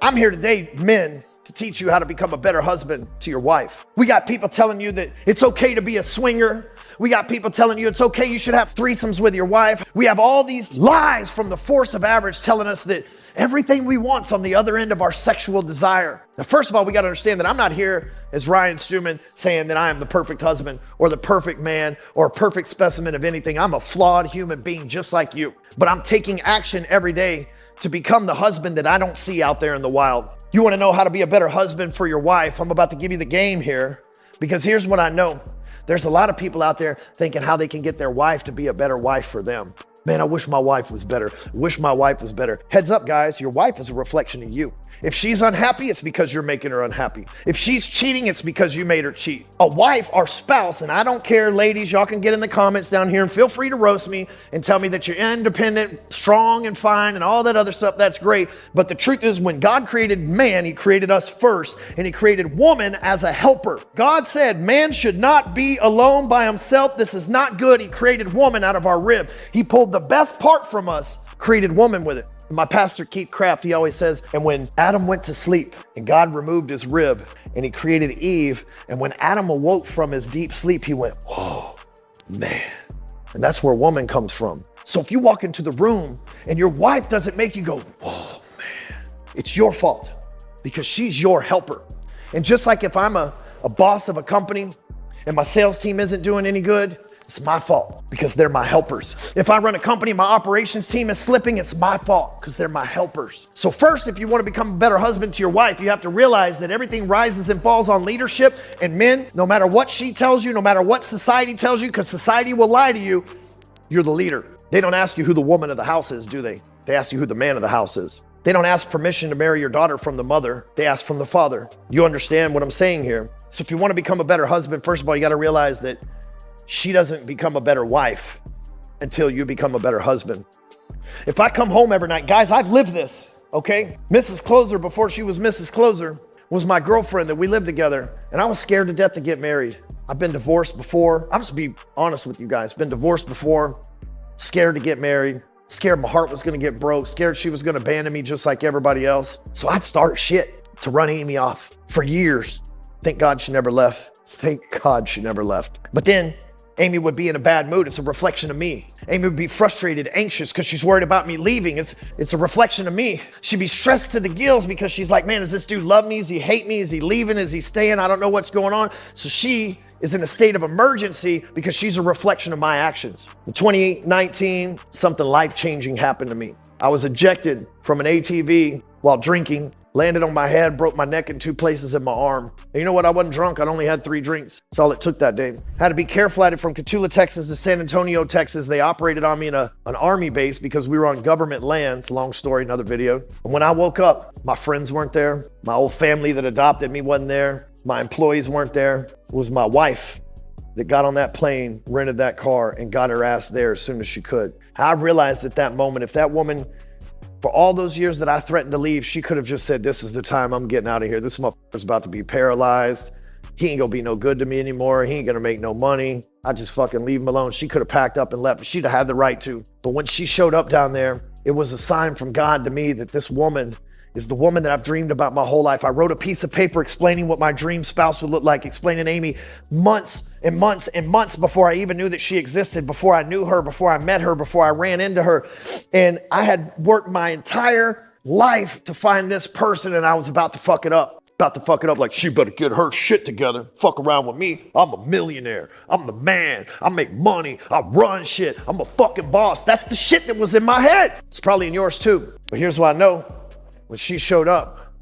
I'm here today, men, to teach you how to become a better husband to your wife. We got people telling you that it's okay to be a swinger. We got people telling you it's okay, you should have threesomes with your wife. We have all these lies from the force of average telling us that everything we want's on the other end of our sexual desire. Now, first of all, we got to understand that I'm not here as Ryan Stewman saying that I am the perfect husband or the perfect man or a perfect specimen of anything. I'm a flawed human being just like you. But I'm taking action every day to become the husband that I don't see out there in the wild. You want to know how to be a better husband for your wife? I'm about to give you the game here, because here's what I know. There's a lot of people out there thinking how they can get their wife to be a better wife for them. Man, I wish my wife was better. Wish my wife was better. Heads up, guys, your wife is a reflection of you. If she's unhappy, it's because you're making her unhappy. If she's cheating, it's because you made her cheat. A wife or spouse, and I don't care, ladies, y'all can get in the comments down here and feel free to roast me and tell me that you're independent, strong and fine and all that other stuff. That's great. But the truth is, when God created man, he created us first, and he created woman as a helper. God said man should not be alone by himself. This is not good. He created woman out of our rib. He pulled the best part from us, created woman with it. My pastor, Keith Kraft, he always says, and when Adam went to sleep and God removed his rib and he created Eve, and when Adam awoke from his deep sleep, he went, oh, man. And that's where woman comes from. So if you walk into the room and your wife doesn't make you go, oh, man, it's your fault because she's your helper. And just like if I'm a boss of a company and my sales team isn't doing any good, it's my fault because they're my helpers. If I run a company, my operations team is slipping, it's my fault because they're my helpers. So first, if you want to become a better husband to your wife, you have to realize that everything rises and falls on leadership. And men, no matter what she tells you, no matter what society tells you, because society will lie to you, you're the leader. They don't ask you who the woman of the house is, do they? They ask you who the man of the house is. They don't ask permission to marry your daughter from the mother. They ask from the father. You understand what I'm saying here? So if you want to become a better husband, first of all, you got to realize that she doesn't become a better wife until you become a better husband. If I come home every night, guys, I've lived this, okay? Mrs. Closer, before she was Mrs. Closer, was my girlfriend that we lived together, and I was scared to death to get married. I've been divorced before. I'm just be honest with you guys. Been divorced before, scared to get married, scared my heart was gonna get broke, scared she was gonna abandon me just like everybody else. So I'd start shit to run Amy off for years. Thank God she never left. Thank God she never left. But then Amy would be in a bad mood. It's a reflection of me. Amy would be frustrated, anxious because she's worried about me leaving. It's a reflection of me. She'd be stressed to the gills because she's like, man, does this dude love me? Does he hate me? Is he leaving? Is he staying? I don't know what's going on. So she is in a state of emergency because she's a reflection of my actions. In 2019, something life-changing happened to me. I was ejected from an ATV while drinking, landed on my head, broke my neck in 2 places in my arm. And you know what? I wasn't drunk. I'd only had 3 drinks. That's all it took that day. Had to be careful at it from Cotulla, Texas to San Antonio, Texas. They operated on me in an army base because we were on government land. It's a long story, another video. And when I woke up, my friends weren't there. My old family that adopted me wasn't there. My employees weren't there. It was my wife that got on that plane, rented that car, and got her ass there as soon as she could. I realized at that moment, if that woman, for all those years that I threatened to leave, she could have just said, this is the time I'm getting out of here. This motherfucker's about to be paralyzed. He ain't gonna be no good to me anymore. He ain't gonna make no money. I just fucking leave him alone. She could have packed up and left. She'd have had the right to. But when she showed up down there, it was a sign from God to me that this woman is the woman that I've dreamed about my whole life. I wrote a piece of paper explaining what my dream spouse would look like, explaining Amy months and months and months before I even knew that she existed, before I knew her, before I met her, before I ran into her. And I had worked my entire life to find this person, and I was about to fuck it up. Like, she better get her shit together. Fuck around with me. I'm a millionaire. I'm the man. I make money. I run shit. I'm a fucking boss. That's the shit that was in my head. It's probably in yours too. But here's what I know. When she showed up,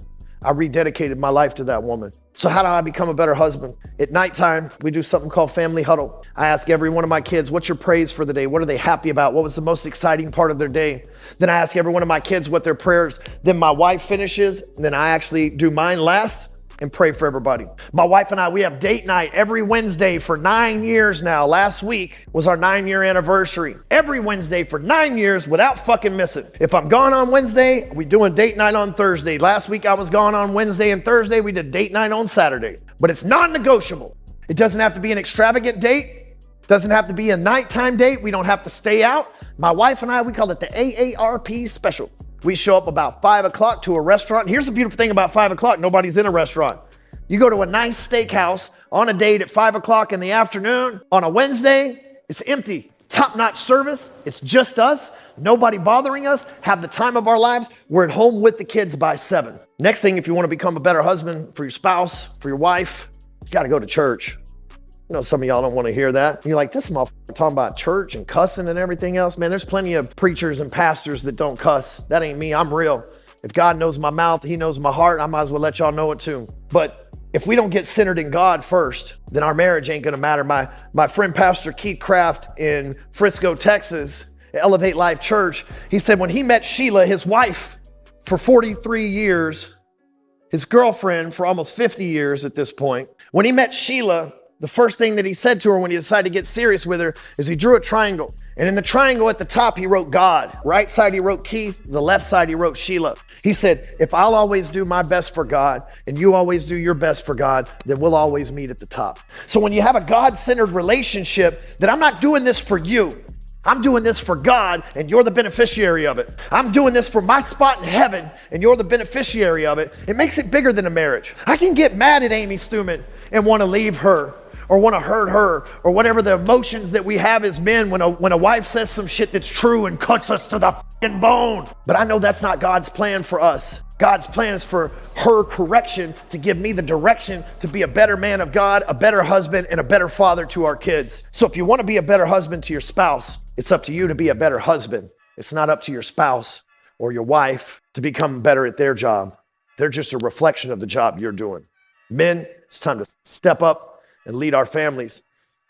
I rededicated my life to that woman. So how do I become a better husband? At nighttime, we do something called family huddle. I ask every one of my kids, what's your praise for the day? What are they happy about? What was the most exciting part of their day? Then I ask every one of my kids what their prayers. Then my wife finishes, and then I actually do mine last and pray for everybody. My wife and I, we have date night every Wednesday for 9 years now. Last week was our 9-year anniversary. Every Wednesday for 9 years without fucking missing. If I'm gone on Wednesday, we doing date night on Thursday. Last week I was gone on Wednesday and Thursday. We did date night on Saturday. But it's non-negotiable. It doesn't have to be an extravagant date. Doesn't have to be a nighttime date. We don't have to stay out. My wife and I, we call it the AARP special. We show up about 5 o'clock to a restaurant. Here's the beautiful thing about 5 o'clock. Nobody's in a restaurant. You go to a nice steakhouse on a date at 5 o'clock in the afternoon on a Wednesday, it's empty. Top-notch service. It's just us. Nobody bothering us. Have the time of our lives. We're at home with the kids by 7. Next thing, if you want to become a better husband for your spouse, for your wife, you got to go to church. You know, some of y'all don't want to hear that. You're like, this motherfucker talking about church and cussing and everything else. Man, there's plenty of preachers and pastors that don't cuss. That ain't me. I'm real. If God knows my mouth, he knows my heart. I might as well let y'all know it too. But if we don't get centered in God first, then our marriage ain't going to matter. My friend, Pastor Keith Craft in Frisco, Texas, Elevate Life Church, he said when he met Sheila, his wife for 43 years, his girlfriend for almost 50 years at this point, when he met Sheila, the first thing that he said to her when he decided to get serious with her is he drew a triangle. And in the triangle at the top, he wrote God. Right side, he wrote Keith. The left side, he wrote Sheila. He said, if I'll always do my best for God and you always do your best for God, then we'll always meet at the top. So when you have a God-centered relationship, that I'm not doing this for you. I'm doing this for God and you're the beneficiary of it. I'm doing this for my spot in heaven and you're the beneficiary of it. It makes it bigger than a marriage. I can get mad at Amy Stewman and want to leave her or want to hurt her or whatever the emotions that we have as men when a wife says some shit that's true and cuts us to the fucking bone. But I know that's not God's plan for us. God's plan is for her correction to give me the direction to be a better man of God, a better husband, and a better father to our kids. So if you want to be a better husband to your spouse, it's up to you to be a better husband. It's not up to your spouse or your wife to become better at their job. They're just a reflection of the job you're doing. Men, it's time to step up and lead our families.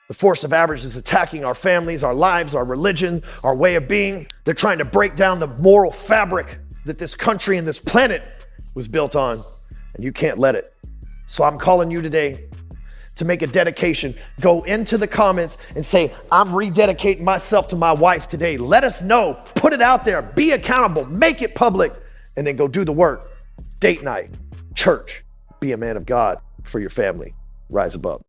The force of average is attacking our families, our lives, our religion, our way of being. They're trying to break down the moral fabric that this country and this planet was built on, and you can't let it. So I'm calling you today to make a dedication. Go into the comments and say, I'm rededicating myself to my wife today. Let us know, put it out there, be accountable, make it public, and then go do the work. Date night, church, be a man of God for your family. Rise above.